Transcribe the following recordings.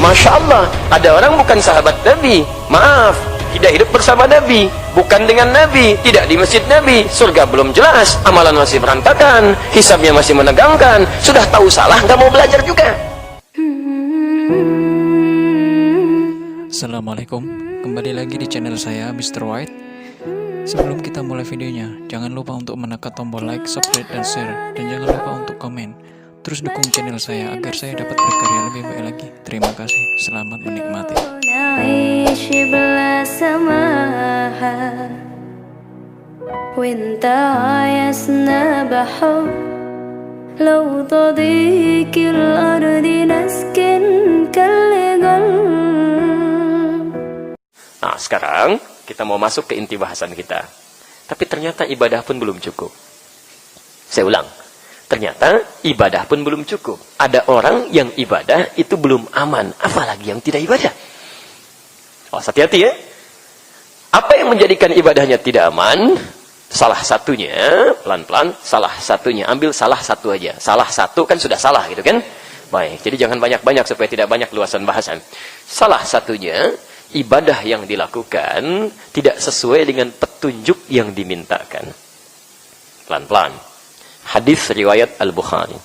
Masya Allah, ada orang bukan sahabat Nabi, maaf, tidak hidup bersama Nabi, bukan dengan Nabi, tidak di masjid Nabi, surga belum jelas, amalan masih berantakan, hisabnya masih menegangkan, sudah tahu salah, nggak mau belajar juga. Assalamualaikum, kembali lagi di channel saya Mr. White. Sebelum kita mulai videonya, jangan lupa untuk menekan tombol like, subscribe, dan share, dan jangan lupa untuk komen. Terus dukung channel saya agar saya dapat berkarya lebih baik lagi. Terima kasih, selamat menikmati. Nah, sekarang kita mau masuk ke inti bahasan kita. Tapi ternyata ibadah pun belum cukup. Saya ulang. Ternyata ibadah pun belum cukup. Ada orang yang ibadah itu belum aman, apalagi yang tidak ibadah. Oh, hati-hati ya. Apa yang menjadikan ibadahnya tidak aman? Salah satunya, pelan-pelan, salah satunya. Ambil salah satu aja. Salah satu kan sudah salah gitu kan? Baik, jadi jangan banyak-banyak supaya tidak banyak luasan bahasan. Salah satunya, ibadah yang dilakukan tidak sesuai dengan petunjuk yang dimintakan. Pelan-pelan. Hadis riwayat Al-Bukhari.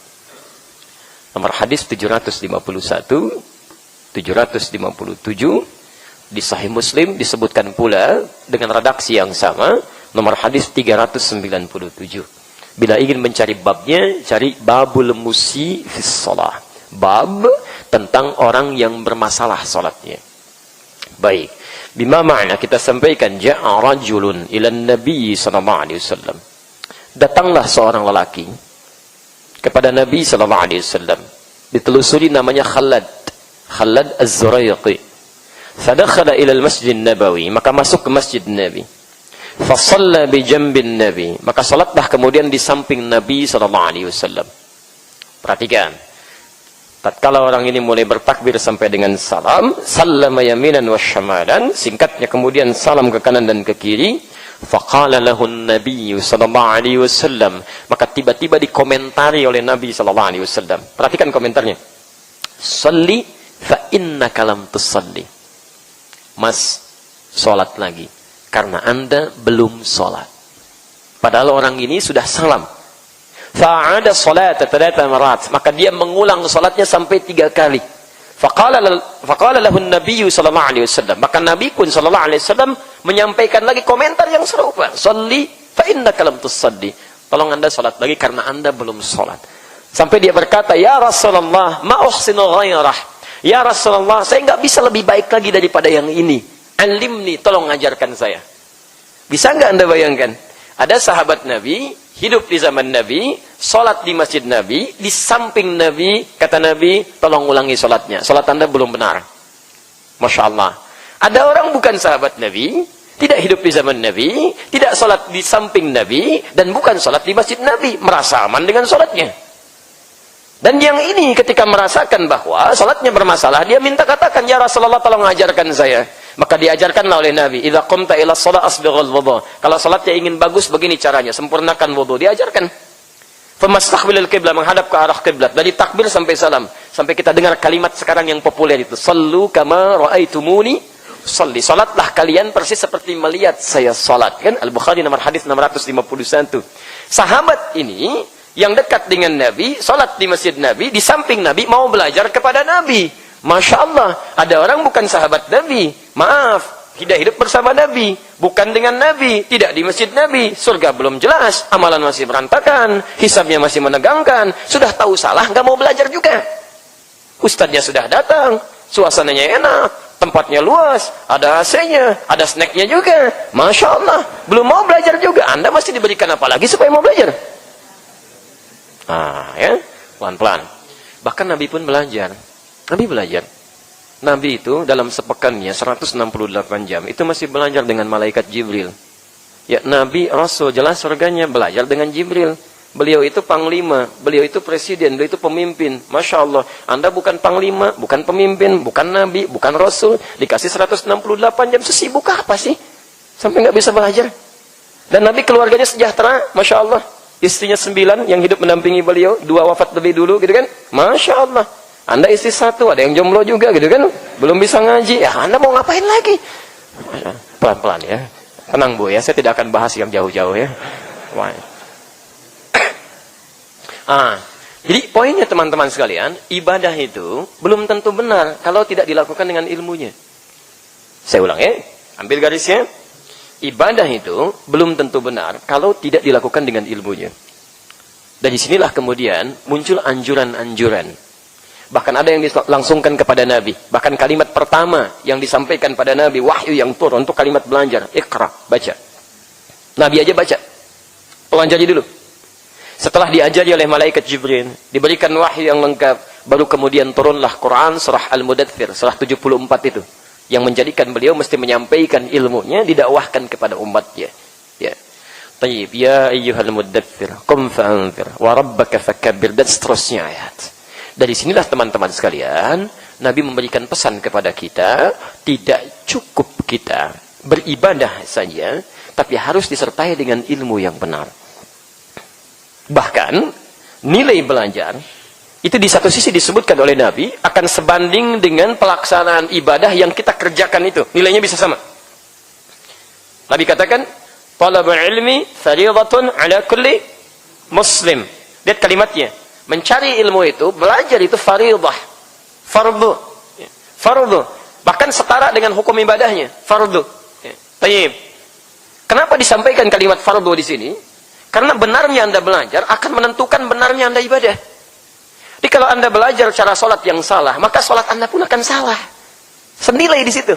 Nomor hadis 751, 757, di Sahih Muslim disebutkan pula dengan redaksi yang sama, nomor hadis 397. Bila ingin mencari babnya, cari babul musi fis shalah. Bab tentang orang yang bermasalah salatnya. Baik. Bima ma'na kita sampaikan ja'a rajulun ila Nabi sallallahu alaihi wasallam. Datanglah seorang lelaki kepada Nabi sallallahu alaihi wasallam. Ditelusuri namanya Khalad Az-Zuraiqi. Fadakhala ila al-Masjid Nabawi, maka masuk ke Masjid Nabi. Fa shalla bi jambin Nabi, maka salatlah kemudian di samping Nabi sallallahu alaihi wasallam. Perhatikan. Tatkala orang ini mulai bertakbir sampai dengan salam, sallama yaminan wa syamalan, singkatnya kemudian salam ke kanan dan ke kiri. Faqala lahu an-nabiy sallallahu alaihi wasallam, maka tiba-tiba dikomentari oleh Nabi sallallahu alaihi wasallam. Perhatikan komentarnya. Shalli fa innaka lam tusalli. Mas, salat lagi karena Anda belum salat. Padahal orang ini sudah salam. Fa'ada salata 3 marat, maka dia mengulang salatnya sampai 3 kali. Faqala lahu an-nabiy sallallahu alaihi wasallam, maka Nabi pun sallallahu alaihi wasallam menyampaikan lagi komentar yang serupa. Shalli fa innaka lam tusalli. Tolong Anda salat lagi karena Anda belum salat. Sampai dia berkata, "Ya Rasulullah, ma uhsinu ghairah." Ya Rasulullah, saya enggak bisa lebih baik lagi daripada yang ini. Alimni, tolong ajarkan saya. Bisa enggak Anda bayangkan? Ada sahabat Nabi, hidup di zaman Nabi, sholat di masjid Nabi, di samping Nabi, kata Nabi, tolong ulangi sholatnya. Sholat Anda belum benar. Masya Allah. Ada orang bukan sahabat Nabi, tidak hidup di zaman Nabi, tidak sholat di samping Nabi, dan bukan sholat di masjid Nabi, merasa aman dengan sholatnya. Dan yang ini ketika merasakan bahwa sholatnya bermasalah, dia minta katakan, "Ya Rasulullah, tolong ajarkan saya." Maka diajarkanlah oleh Nabi, "Idza qumta ila shalah asbighul wudhu." Kalau salatnya ingin bagus, begini caranya, sempurnakan wudu. Diajarkan. Famastaqbilul qiblah, menghadap ke arah kiblat. Dari takbir sampai salam. Sampai kita dengar kalimat sekarang yang populer itu, "Shallu kama raaitumuni shalli." Salatlah kalian persis seperti melihat saya salat. Kan Al-Bukhari nomor hadis 651. Sahabat ini yang dekat dengan Nabi, salat di masjid Nabi, di samping Nabi, mau belajar kepada Nabi. Masya Allah, ada orang bukan sahabat Nabi, maaf, tidak hidup bersama Nabi, bukan dengan Nabi, tidak di masjid Nabi, surga belum jelas, amalan masih berantakan, hisabnya masih menegangkan, sudah tahu salah, nggak mau belajar juga. Ustadznya sudah datang, suasananya enak, tempatnya luas, ada AC-nya, ada snacknya juga, Masya Allah, belum mau belajar juga. Anda masih diberikan apa lagi supaya mau belajar? Ah, ya, pelan-pelan. Bahkan Nabi pun belajar. Nabi belajar. Nabi itu dalam sepekannya 168 jam itu masih belajar dengan malaikat Jibril. Ya, Nabi Rasul jelas surganya belajar dengan Jibril. Beliau itu panglima, beliau itu presiden, beliau itu pemimpin. Masya Allah, Anda bukan panglima, bukan pemimpin, bukan Nabi, bukan Rasul, dikasih 168 jam, sesibuk apa sih? Sampai nggak bisa belajar. Dan Nabi keluarganya sejahtera, Masya Allah. Istrinya 9 yang hidup mendampingi beliau, 2 wafat lebih dulu gitu kan. Masya Allah. Anda istri satu, ada yang jomblo juga gitu kan, belum bisa ngaji, ya Anda mau ngapain lagi? Pelan-pelan ya, tenang Bu ya, saya tidak akan bahas yang jauh-jauh ya. Jadi poinnya teman-teman sekalian, ibadah itu belum tentu benar kalau tidak dilakukan dengan ilmunya. Saya ulang ya, ambil garisnya. Ibadah itu belum tentu benar kalau tidak dilakukan dengan ilmunya. Dan disinilah kemudian muncul anjuran-anjuran. Bahkan ada yang dilangsungkan kepada Nabi. Bahkan kalimat pertama yang disampaikan pada Nabi, wahyu yang turun untuk kalimat belajar. Iqra, baca. Nabi aja baca. Pelajari dulu. Setelah diajari oleh malaikat Jibril, diberikan wahyu yang lengkap, baru kemudian turunlah Quran surah Al-Mudaththir, surah 74 itu. Yang menjadikan beliau mesti menyampaikan ilmunya, didakwahkan kepada umatnya. Ya. Tayyib, ya ayyuhal mudaththir, qum fa'anzir, wa rabbaka fakabbir, dan seterusnya ayat. Dari sinilah teman-teman sekalian, Nabi memberikan pesan kepada kita, tidak cukup kita beribadah saja, tapi harus disertai dengan ilmu yang benar. Bahkan, nilai belajar, itu di satu sisi disebutkan oleh Nabi akan sebanding dengan pelaksanaan ibadah yang kita kerjakan itu. Nilainya bisa sama. Nabi katakan, talabul ilmi fariidatun ala kulli muslim. Lihat kalimatnya. Mencari ilmu itu, belajar itu fariidah. Fardu. Fardu. Bahkan setara dengan hukum ibadahnya. Fardu. Tayyib. Kenapa disampaikan kalimat fardu di sini? Karena benarnya Anda belajar akan menentukan benarnya Anda ibadah. Jadi kalau Anda belajar cara sholat yang salah, maka sholat Anda pun akan salah. Senilai di situ.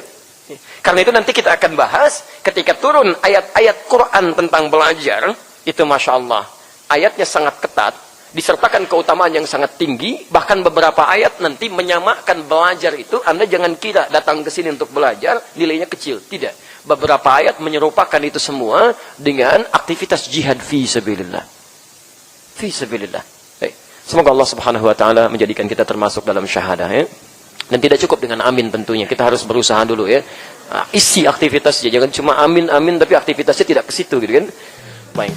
Karena itu nanti kita akan bahas ketika turun ayat-ayat Quran tentang belajar, itu Masya Allah. Ayatnya sangat ketat, disertakan keutamaan yang sangat tinggi, bahkan beberapa ayat nanti menyamakan belajar itu, Anda jangan kira datang ke sini untuk belajar, nilainya kecil. Tidak. Beberapa ayat menyerupakan itu semua dengan aktivitas jihad fi sabilillah. Fi sabilillah. Semoga Allah Subhanahu wa taala menjadikan kita termasuk dalam syahadah ya. Dan tidak cukup dengan amin tentunya. Kita harus berusaha dulu ya. Isi aktivitasnya, jangan cuma amin tapi aktivitasnya tidak ke situ gitu kan. Baik.